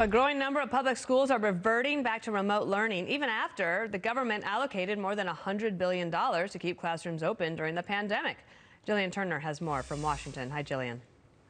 A growing number of public schools are reverting back to remote learning, even after the government allocated more than $100 billion to keep classrooms open during the pandemic. Jillian Turner has more from Washington. Hi, Jillian.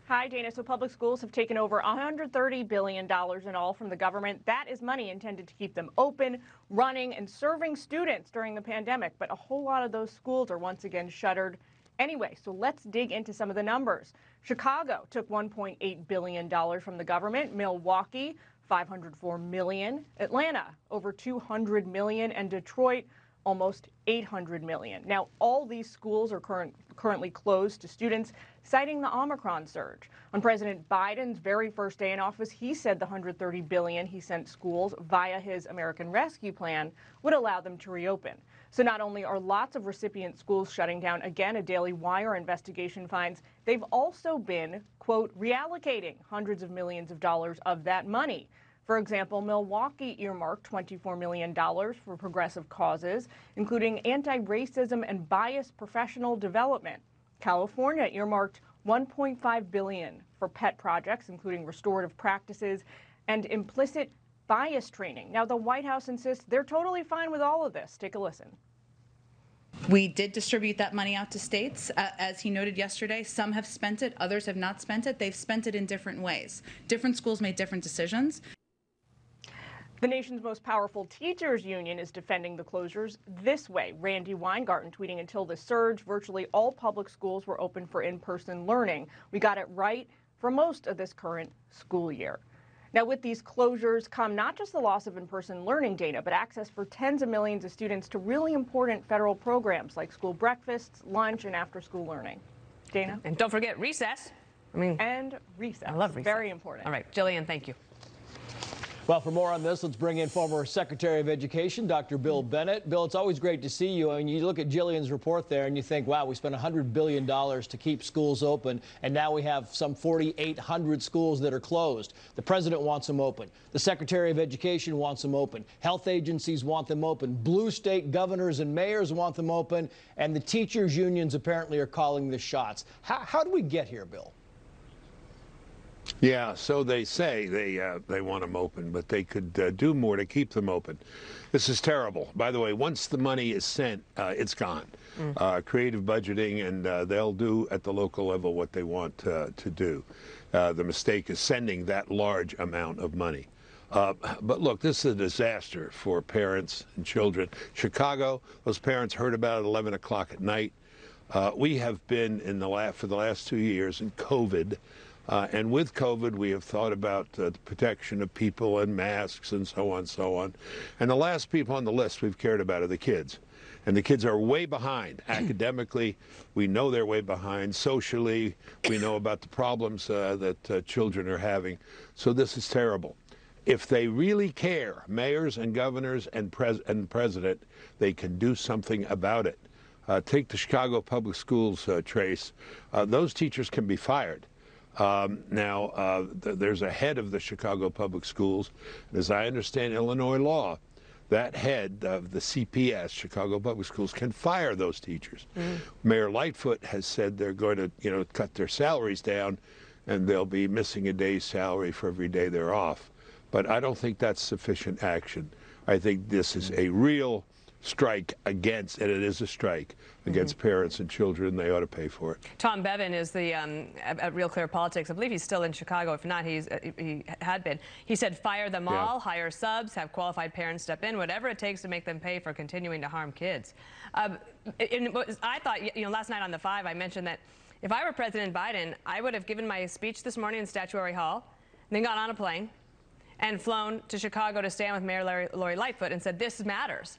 Hi, Dana. So public schools have taken over $130 billion in all from the government. That is money intended to keep them open, running, and serving students during the pandemic. But a whole lot of those schools are once again shuttered anyway. So let's dig into some of the numbers. Chicago took $1.8 billion from the government. Milwaukee, $504 million. Atlanta, over $200 million. And Detroit, almost $800 million. Now, all these schools are currently closed to students, citing the Omicron surge. On President Biden's very first day in office, he said the $130 billion he sent schools via his American Rescue Plan would allow them to reopen. So not only are lots of recipient schools shutting down, again, a Daily Wire investigation finds they've also been, quote, reallocating hundreds of millions of dollars of that money. For example, Milwaukee earmarked $24 million for progressive causes, including anti-racism and bias professional development. California earmarked $1.5 billion for pet projects, including restorative practices and implicit bias training. Now, the White House insists they're totally fine with all of this. Take a listen. We did distribute that money out to states. As he noted yesterday, some have spent it, others have not spent it. They've spent it in different ways. Different schools made different decisions. The nation's most powerful teachers union is defending the closures this way. Randy Weingarten tweeting, until the surge, virtually all public schools were open for in-person learning. We got it right for most of this current school year. Now, with these closures come not just the loss of in-person learning, Dana, but access for tens of millions of students to really important federal programs like school breakfasts, lunch, and after-school learning. Dana? And don't forget recess. And recess. I love recess. Very important. All right, Jillian, thank you. Well, for more on this, let's bring in former Secretary of Education, Dr. Bill Bennett. Bill, it's always great to see you. I mean, you look at Jillian's report there and you think, wow, we spent $100 billion to keep schools open, and now we have some 4,800 schools that are closed. The president wants them open. The Secretary of Education wants them open. Health agencies want them open. Blue state governors and mayors want them open, and the teachers' unions apparently are calling the shots. How do we get here, Bill? Yeah, so they say they want them open, but they could do more to keep them open. This is terrible. By the way, once the money is sent, it's gone. Creative budgeting, and they'll do at the local level what they want to do. The mistake is sending that large amount of money. But look, this is a disaster for parents and children. Chicago, those parents heard about it at 11 o'clock at night. We have been for the last 2 years in COVID. And with COVID, we have thought about the protection of people and masks and so on, so on. And the last people on the list we've cared about are the kids. And the kids are way behind academically. We know they're way behind socially. We know about the problems that children are having. So this is terrible. If they really care, mayors and governors and president, they can do something about it. Take the Chicago Public Schools, Trace. Those teachers can be fired. There's a head of the Chicago Public Schools, and as I understand Illinois law, that head of the CPS, Chicago Public Schools, can fire those teachers. Mayor Lightfoot has said they're going to, cut their salaries down, and they'll be missing a day's salary for every day they're off. But I don't think that's sufficient action. I think this is a real strike against, and it is a strike against parents and children. They ought to pay for it. Tom Bevan is the at Real Clear Politics. I believe he's still in Chicago. If not, he had been. He said, fire them all, hire subs, have qualified parents step in, whatever it takes to make them pay for continuing to harm kids. I thought, last night on the 5, I mentioned that if I were President Biden, I would have given my speech this morning in Statuary Hall, then got on a plane and flown to Chicago to stand with Mayor Lori Lightfoot and said, this matters.